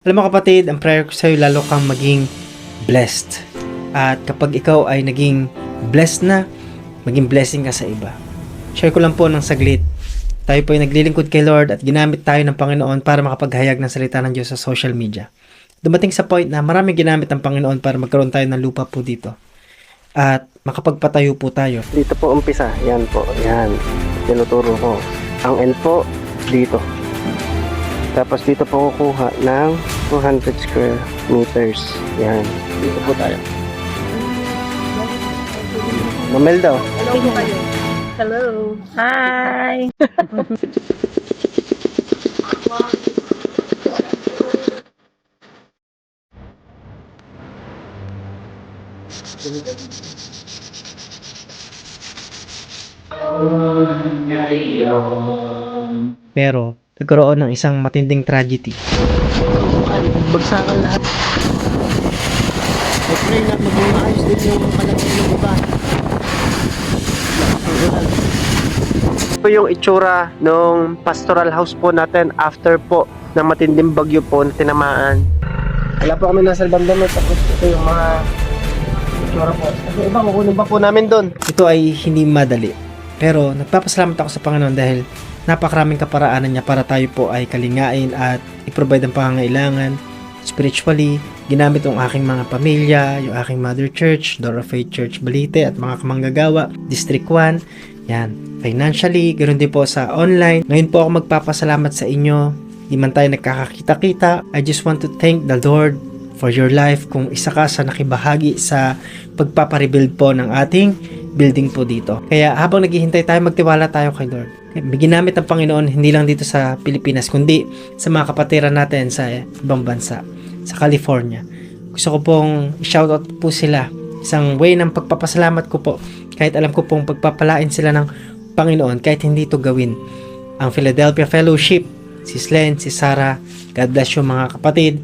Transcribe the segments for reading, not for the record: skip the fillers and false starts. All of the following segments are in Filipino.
Alam mo kapatid, ang prayer ko sa'yo lalo kang maging blessed. At kapag ikaw ay naging blessed na, maging blessing ka sa iba. Share ko lang po ng saglit. Tayo po ay naglilingkod kay Lord at ginamit tayo ng Panginoon para makapaghayag ng salita ng Diyos sa social media. Dumating sa point na maraming ginamit ng Panginoon para magkaroon tayo ng lupa po dito. At makapagpatayo po tayo. Dito po umpisa, yan po, yan. Tinuturo ko. Ang end po, dito. Tapos dito po kukuha ng 200 square meters. Yan. Dito po tayo. Mamel daw. Hello po kayo. Hello. Hi. Pero nagkaroon ng isang matinding tragedy. Bagsakan lahat. I pray na maging maayos din yung kalapit ng iba. Ito yung itsura nung pastoral house po natin after po ng matinding bagyo po na tinamaan. Wala po kami nasa bandang tapos ito yung mga itsura po. Kasi iba, kukunin pa po namin doon. Ito ay hindi madali. Pero nagpapasalamat ako sa Panginoon dahil napakaraming kaparaanan niya para tayo po ay kalingain at i-provide ang pangangailangan. Spiritually, ginamit ang aking mga pamilya, yung aking mother church, Door of Faith Church Balite at mga kamanggagawa, District 1. Yan. Financially, ganoon din po sa online. Ngayon po ako magpapasalamat sa inyo. Di man tayo nagkakakita-kita. I just want to thank the Lord for your life kung isa ka sa nakibahagi sa pagpaparebuild po ng ating building po dito. Kaya habang naghihintay tayo, magtiwala tayo kay Lord. Ginamit ng Panginoon hindi lang dito sa Pilipinas kundi sa mga kapatiran natin sa ibang bansa, sa California. Gusto ko pong shoutout po sila. Isang way ng pagpapasalamat ko po kahit alam ko pong pagpapalain sila ng Panginoon kahit hindi ito gawin. Ang Philadelphia Fellowship, si Slen, si Sarah, God bless you mga kapatid.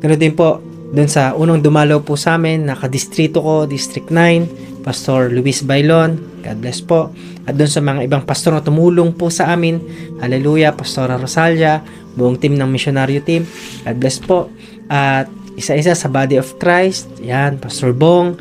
Ganoon din po doon sa unang dumalaw po sa amin, nakadistrito ko, District 9, Pastor Luis Bailon, God bless po. At doon sa mga ibang pastor na tumulong po sa amin, hallelujah, Pastora Rosalia, buong team ng missionary team, God bless po. At isa-isa sa Body of Christ, yan, Pastor Bong,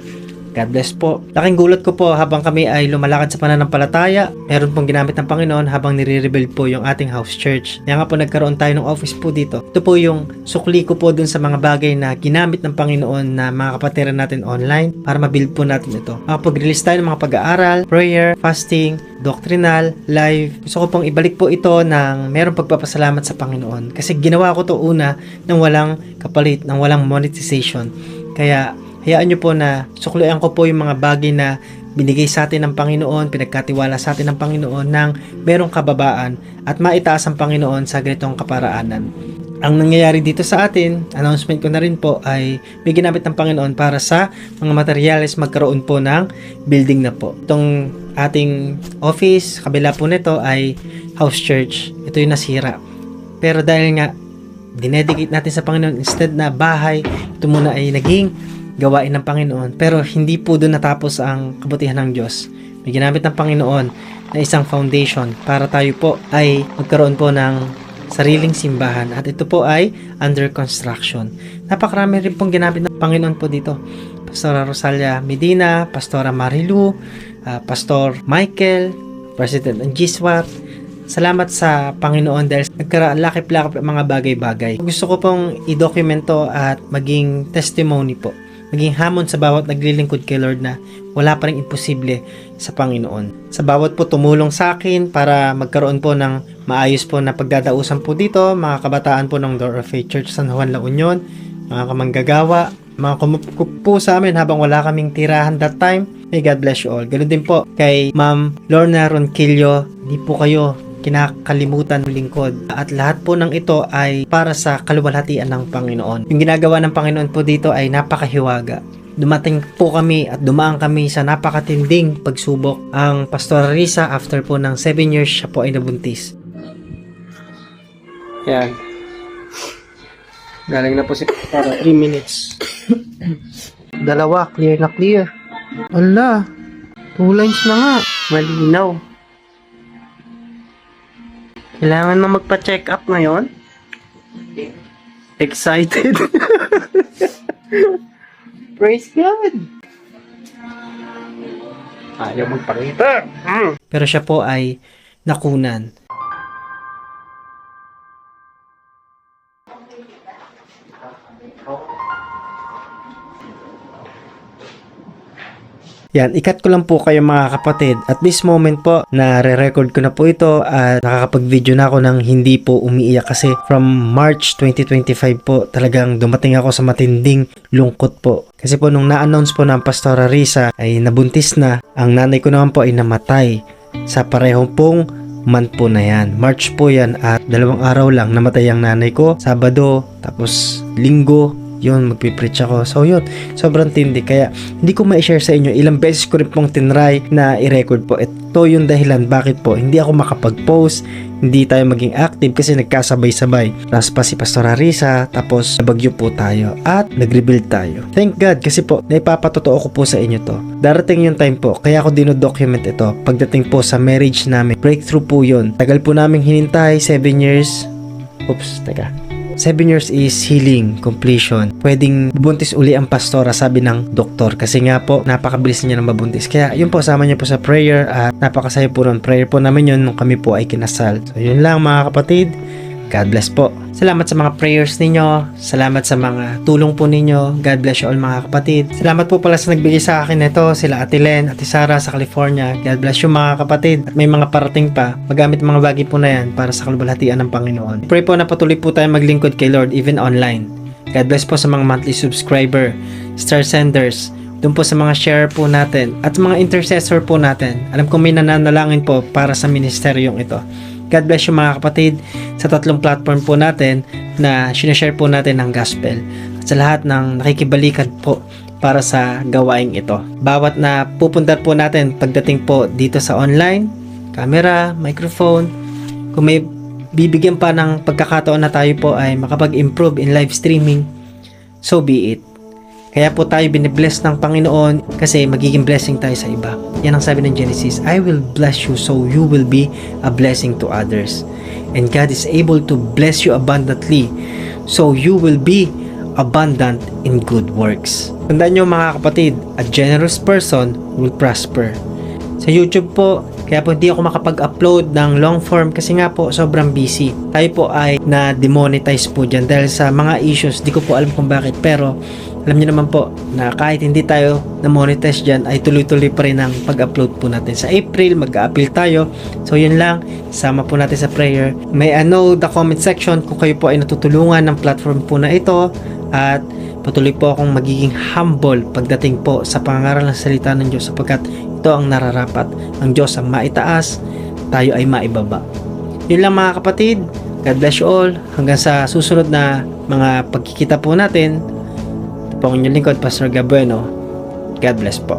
God bless po. Laking gulat ko po habang kami ay lumalakad sa pananampalataya, meron pong ginamit ng Panginoon habang nire-rebuild po yung ating house church. Kaya nga po nagkaroon tayo ng office po dito. Ito po yung sukli ko po dun sa mga bagay na ginamit ng Panginoon na mga kapatiran natin online para mabuild po natin ito. Makapag-release tayo ng mga pag-aaral, prayer, fasting, doctrinal, live. Gusto ko pong ibalik po ito ng merong pagpapasalamat sa Panginoon. Kasi ginawa ko to una ng walang kapalit, ng walang monetization. Kaya hayaan nyo po na suklian ko po yung mga bagay na binigay sa atin ng Panginoon, pinagkatiwala sa atin ng Panginoon ng merong kababaan at maitaas ang Panginoon sa ganitong kaparaanan. Ang nangyayari dito sa atin, announcement ko na rin po ay may ginamit ng Panginoon para sa mga materyales magkaroon po ng building na po. Itong ating office, kabila po nito ay house church. Ito yung nasira. Pero dahil nga dinedicate natin sa Panginoon instead na bahay, ito muna ay naging gawain ng Panginoon. Pero hindi po doon natapos ang kabutihan ng Diyos. May ginamit ng Panginoon na isang foundation para tayo po ay magkaroon po ng sariling simbahan. At ito po ay under construction. Napakarami rin pong ginamit ng Panginoon po dito. Pastora Rosalia Medina, Pastora Marilu, Pastor Michael, President Angiswat. Salamat sa Panginoon dahil nagkalakip-lakip ang mga bagay-bagay. Gusto ko pong i-dokumento at maging testimony po. Maging hamon sa bawat naglilingkod kay Lord na wala pa rin imposible sa Panginoon. Sa bawat po tumulong sa akin para magkaroon po ng maayos po na pagdadausan po dito, mga kabataan po ng Door of Faith Church San Juan La Union, mga kamanggagawa, mga kumukup po sa amin habang wala kaming tirahan that time. May God bless you all. Ganun din po kay Ma'am Lorna Ronquillo, di po kayo kinakalimutan ng lingkod. At lahat po ng ito ay para sa kaluwalhatian ng Panginoon. Yung ginagawa ng Panginoon po dito ay napakahiwaga. Dumating po kami at dumaan kami sa napakatinding pagsubok. Ang Pastor Risa, after po ng 7 years, siya po ay nabuntis. Yan. Galing na po si para 3 minutes. Dalawa, clear na clear. Ala, 2 lines na nga. Malinaw. Kailangan na magpa-check up ngayon? excited. Praise God. Ayaw magpakita. Pero siya po ay nakunan. Yan, ikat ko lang po kayo mga kapatid. At this moment po, na-record ko na po ito at nakakapag-video na ako ng hindi po umiiyak kasi from March 2025 po talagang dumating ako sa matinding lungkot po. Kasi po nung na-announce po ng Pastora Risa ay nabuntis na, ang nanay ko naman po ay namatay sa parehong pong month po na yan. March po yan at 2 araw lang namatay ang nanay ko. Sabado, tapos Linggo, yun, magpipreach ako. So yun, sobrang tindi. Kaya hindi ko ma-share sa inyo. Ilang beses ko rin pong tinry na i-record po. Ito yung dahilan bakit po hindi ako makapag-post, hindi tayo maging active kasi nagkasabay-sabay. Tapos pa si Pastor Arisa, tapos nabagyo po tayo at nag-rebuild tayo. Thank God kasi po, naipapatotoo ko po sa inyo to. Darating yung time po, kaya ako dinodocument ito. Pagdating po sa marriage namin, breakthrough po yun. Tagal po namin hinintay, 7 years. Oops, teka. 7 years is healing, completion. Pwedeng buntis uli ang pastora, sabi ng doktor. Kasi nga po, napakabilis niya na mabuntis. Kaya yun po, sama niya po sa prayer at napakasaya po nun. Prayer po namin yun nung kami po ay kinasal. So yun lang mga kapatid. God bless po. Salamat sa mga prayers ninyo. Salamat sa mga tulong po ninyo. God bless you all mga kapatid. Salamat po pala sa nagbigay sa akin nito. Sila Ate Len, Ate Sara sa California. God bless you mga kapatid. At may mga parating pa. Magamit mga bagay po na yan para sa kalwalhatian ng Panginoon. Pray po na patuloy po tayo maglingkod kay Lord even online. God bless po sa mga monthly subscriber, star senders, doon po sa mga share po natin at mga intercessor po natin. Alam ko may nananalangin po para sa ministeryong ito. God bless you mga kapatid sa 3 platform po natin na sinashare po natin ng gospel at sa lahat ng nakikibalikan po para sa gawaing ito. Bawat na pupunta po natin pagdating po dito sa online, camera, microphone, kung may bibigyan pa ng pagkakataon na tayo po ay makapag-improve in live streaming, so be it. Kaya po tayo binibless ng Panginoon kasi magiging blessing tayo sa iba. Yan ang sabi ng Genesis, I will bless you so you will be a blessing to others. And God is able to bless you abundantly so you will be abundant in good works. Tandaan nyo mga kapatid, a generous person will prosper. Sa YouTube po, kaya po hindi ako makapag-upload ng long form kasi nga po sobrang busy. Tayo po ay na-demonetize po dyan dahil sa mga issues, di ko po alam kung bakit, pero alam niyo naman po na kahit hindi tayo na-monetize dyan ay tuloy-tuloy pa rin ang pag-upload po natin. Sa April, mag-a-appeal tayo. So yun lang, sama po natin sa prayer. May the comment section kung kayo po ay natutulungan ng platform po na ito at patuloy po akong magiging humble pagdating po sa pangaral ng salita ng Diyos sapagkat ito ang nararapat. Ang Diyos ang maitaas, tayo ay maibaba. Yun lang mga kapatid. God bless you all. Hanggang sa susunod na mga pagkikita po natin. Ito po ang inyong lingkod, Pastor Gabueno. God bless po.